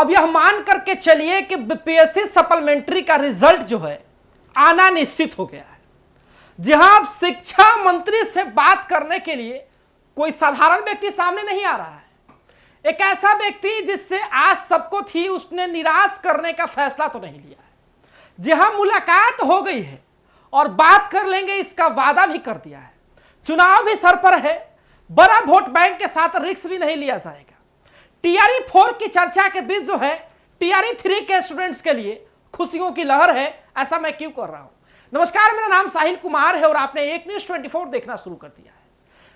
अब यह मान करके चलिए कि बीपीएससी सप्लीमेंट्री का रिजल्ट जो है आना निश्चित हो गया है। जहां शिक्षा मंत्री से बात करने के लिए कोई साधारण व्यक्ति सामने नहीं आ रहा है, एक ऐसा व्यक्ति जिससे आज सबको थी, उसने निराश करने का फैसला तो नहीं लिया है। जहां मुलाकात हो गई है और बात कर लेंगे इसका वादा भी कर दिया है, चुनाव भी सर पर है, बड़ा वोट बैंक के साथ रिस्क भी नहीं लिया जाएगा। टीआरई 4 की चर्चा के बीच जो है टीआरई 3 के स्टूडेंट्स के लिए खुशियों की लहर है। ऐसा मैं क्यों कर रहा हूं? नमस्कार, मेरा नाम साहिल कुमार है और आपने एक न्यूज़ 24 देखना शुरू कर दिया है।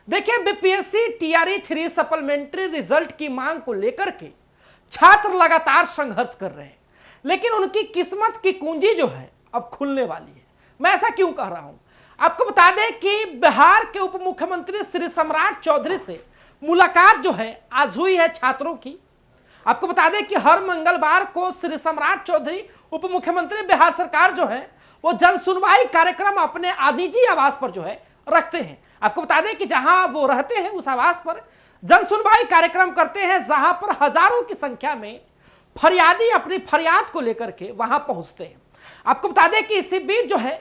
देखिए, बीपीएससी टीआरई 3 सप्लीमेंट्री रिजल्ट की मांग को लेकर के छात्र लगातार संघर्ष कर रहे हैं, लेकिन उनकी किस्मत की कुंजी जो है अब खुलने वाली है। मैं ऐसा क्यों कह रहा हूं? आपको बता दें कि बिहार के उप मुख्यमंत्री श्री सम्राट चौधरी से मुलाकात जो है आज हुई है छात्रों की। आपको बता दें कि हर मंगलवार को श्री सम्राट चौधरी उप मुख्यमंत्री बिहार सरकार जो है वो जन सुनवाई कार्यक्रम अपने निजी आवास पर जो है रखते हैं। आपको बता दें कि जहां वो रहते हैं उस आवास पर जन सुनवाई कार्यक्रम करते हैं, जहां पर हजारों की संख्या में फरियादी अपनी फरियाद को लेकर के वहां पहुंचते हैं। आपको बता दें कि इसी बीच जो है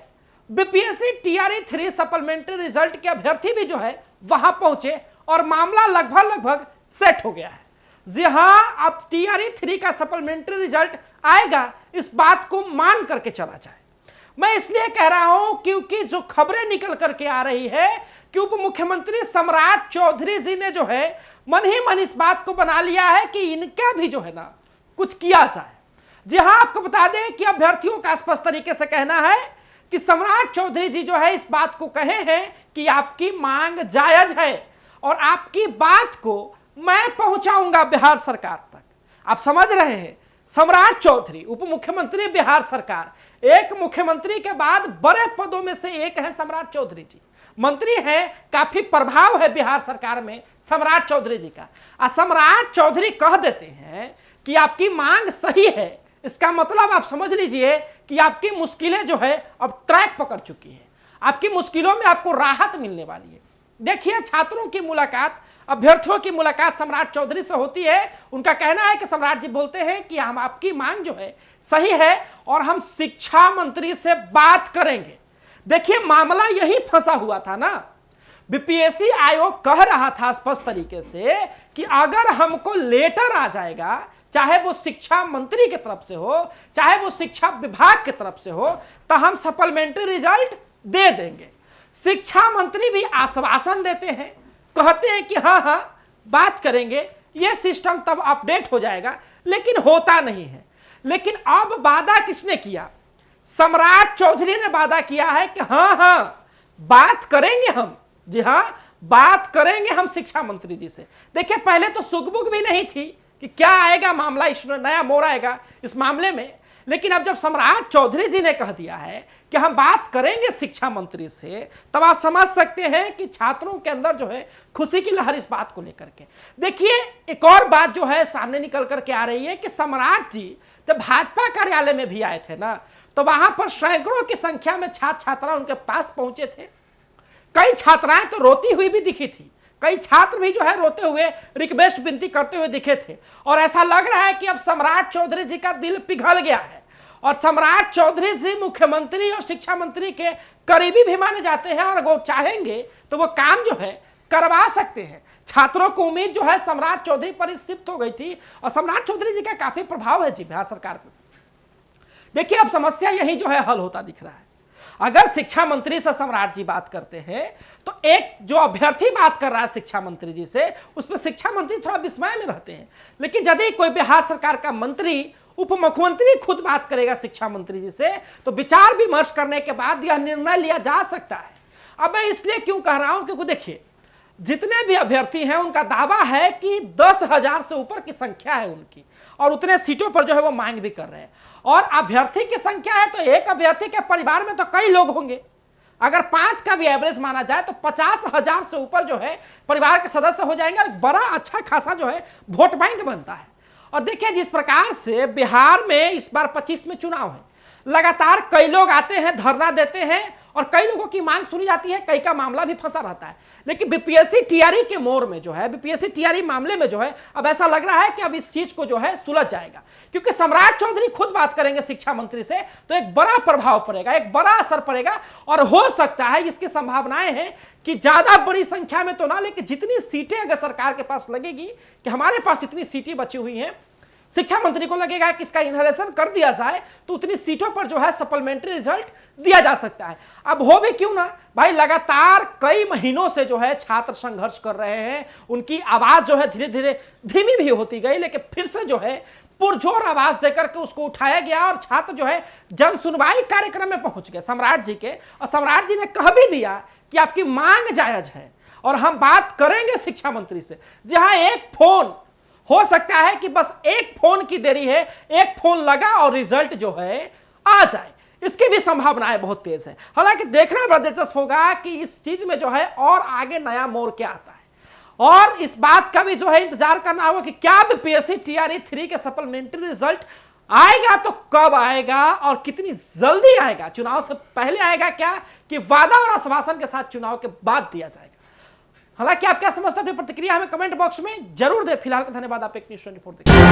बीपीएससी टीआरई 3 सप्लीमेंट्री रिजल्ट के अभ्यर्थी भी जो है वहां पहुंचे और मामला लगभग सेट हो गया है। जी हां, अब टीआरई 3 का सप्लीमेंट्री रिजल्ट आएगा, इस बात को मान करके चला जाए। मैं इसलिए कह रहा हूं क्योंकि जो खबरें निकल करके आ रही है कि उप मुख्यमंत्री सम्राट चौधरी जी ने जो है मन ही मन इस बात को बना लिया है कि इनका भी जो है ना कुछ किया जाए। जी हां, आपको बता दें कि अभ्यर्थियों का स्पष्ट तरीके से कहना है कि सम्राट चौधरी जी जो है इस बात को कहे हैं कि आपकी मांग जायज है और आपकी बात को मैं पहुंचाऊंगा बिहार सरकार तक। आप समझ रहे हैं, सम्राट चौधरी उप मुख्यमंत्री बिहार सरकार, एक मुख्यमंत्री के बाद बड़े पदों में से एक है सम्राट चौधरी जी, मंत्री हैं, काफी प्रभाव है बिहार सरकार में सम्राट चौधरी जी का। सम्राट चौधरी कह देते हैं कि आपकी मांग सही है, इसका मतलब आप समझ लीजिए कि आपकी मुश्किलें जो है अब ट्रैक पकड़ चुकी है, आपकी मुश्किलों में आपको राहत मिलने वाली है। देखिए, छात्रों की मुलाकात, अभ्यर्थियों की मुलाकात सम्राट चौधरी से होती है। उनका कहना है कि सम्राट जी बोलते हैं कि हम आपकी मांग जो है सही है और हम शिक्षा मंत्री से बात करेंगे। देखिए, मामला यही फंसा हुआ था ना। बीपीएससी आयोग कह रहा था स्पष्ट तरीके से कि अगर हमको लेटर आ जाएगा, चाहे वो शिक्षा मंत्री की तरफ से हो, चाहे वो शिक्षा विभाग की तरफ से हो, तो हम सप्लीमेंट्री रिजल्ट दे देंगे। शिक्षा मंत्री भी आश्वासन देते हैं, कहते हैं कि हाँ हाँ बात करेंगे, ये सिस्टम तब अपडेट हो जाएगा, लेकिन होता नहीं है। लेकिन अब वादा किसने किया? सम्राट चौधरी ने वादा किया है कि हाँ हाँ बात करेंगे हम। जी हाँ, बात करेंगे हम शिक्षा मंत्री जी से। देखिए, पहले तो सुगबुग भी नहीं थी कि क्या आएगा मामला, इस नया मोड़ आएगा इस मामले में, लेकिन अब जब सम्राट चौधरी जी ने कह दिया है कि हम बात करेंगे शिक्षा मंत्री से, तब आप समझ सकते हैं कि छात्रों के अंदर जो है खुशी की लहर इस बात को लेकर के। देखिए, एक और बात जो है सामने निकल करके आ रही है कि सम्राट जी जब भाजपा कार्यालय में भी आए थे ना, तो वहां पर सैकड़ों की संख्या में छात्र छात्रा उनके पास पहुंचे थे। कई छात्राएं तो रोती हुई भी दिखी थी, कई छात्र भी जो है रोते हुए रिक्वेस्ट विनती करते हुए दिखे थे। और ऐसा लग रहा है कि अब सम्राट चौधरी जी का दिल पिघल गया है और सम्राट चौधरी जी मुख्यमंत्री और शिक्षा मंत्री के करीबी भी माने जाते हैं और वो चाहेंगे तो वो काम जो है करवा सकते हैं। छात्रों को उम्मीद जो है सम्राट चौधरी पर शिफ्ट हो गई थी और सम्राट चौधरी जी का काफी प्रभाव है जी बिहार सरकार पर। देखिए, अब समस्या यही जो है हल होता दिख रहा है। अगर शिक्षा मंत्री से सम्राट जी बात करते हैं तो एक जो अभ्यर्थी बात कर रहा है शिक्षा मंत्री जी से, उस पर शिक्षा मंत्री थोड़ा विस्मय में रहते हैं। लेकिन यदि कोई बिहार सरकार का मंत्री, उप मुख्यमंत्री खुद बात करेगा शिक्षा मंत्री जी से, तो विचार विमर्श करने के बाद यह निर्णय लिया जा सकता है। अब मैं इसलिए क्यों कह रहा हूं, क्योंकि देखिए, जितने भी अभ्यर्थी हैं उनका दावा है कि 10,000 से ऊपर की संख्या है उनकी और उतने सीटों पर जो है वो मांग भी कर रहे हैं। और अभ्यर्थी की संख्या है तो एक अभ्यर्थी के परिवार में तो कई लोग होंगे। अगर 5 का भी एवरेज माना जाए तो 50,000 से ऊपर जो है परिवार के सदस्य हो जाएंगे और बड़ा अच्छा खासा जो है वोट बैंक बनता है। और देखिए, जिस प्रकार से बिहार में इस बार 25 में चुनाव है, लगातार कई लोग आते हैं, धरना देते हैं और कई लोगों की मांग सुनी जाती है, कई का मामला भी फंसा रहता है। लेकिन बीपीएससी टीआरई के मोड़ में जो है, बीपीएससी टीआरई मामले में जो है, अब ऐसा लग रहा है कि अब इस चीज को जो है सुलझ जाएगा, क्योंकि सम्राट चौधरी खुद बात करेंगे शिक्षा मंत्री से, तो एक बड़ा प्रभाव पड़ेगा, एक बड़ा असर पड़ेगा। और हो सकता है, इसकी संभावनाएं हैं कि ज्यादा बड़ी संख्या में तो ना, लेकिन जितनी सीटें अगर सरकार के पास लगेगी कि हमारे पास इतनी सीटें बची हुई हैं, शिक्षा मंत्री को लगेगा कि इसका इनहेलेशन कर दिया जाए, तो उतनी सीटों पर जो है सप्लीमेंट्री रिजल्ट दिया जा सकता है। अब हो भी क्यों ना भाई, लगातार कई महीनों से जो है छात्र संघर्ष कर रहे हैं, उनकी आवाज जो है धीरे धीरे धीमी भी होती गई, लेकिन फिर से जो है पुरजोर आवाज देकर के उसको उठाया गया और छात्र जो है जन सुनवाई कार्यक्रम में पहुंच गए सम्राट जी के, और सम्राट जी ने कह भी दिया कि आपकी मांग जायज है और हम बात करेंगे शिक्षा मंत्री से। जहां एक फोन हो सकता है कि बस एक फोन की देरी है, एक फोन लगा और रिजल्ट जो है आ जाए, इसकी भी संभावनाएं बहुत तेज है। हालांकि देखना बड़ा दिलचस्प होगा कि इस चीज में जो है और आगे नया मोड़ क्या आता है, और इस बात का भी जो है इंतजार करना होगा कि क्या बीपीएससी टीआरई 3 के सप्लीमेंट्री रिजल्ट आएगा, तो कब आएगा और कितनी जल्दी आएगा। चुनाव से पहले आएगा क्या, कि वादा और आश्वासन के साथ चुनाव के बाद दिया जाएगा। हालांकि आप क्या समझते हैं, अपनी प्रतिक्रिया हमें कमेंट बॉक्स में जरूर दें। फिलहाल का धन्यवाद। आप एक न्यूज़ 24 देखिए।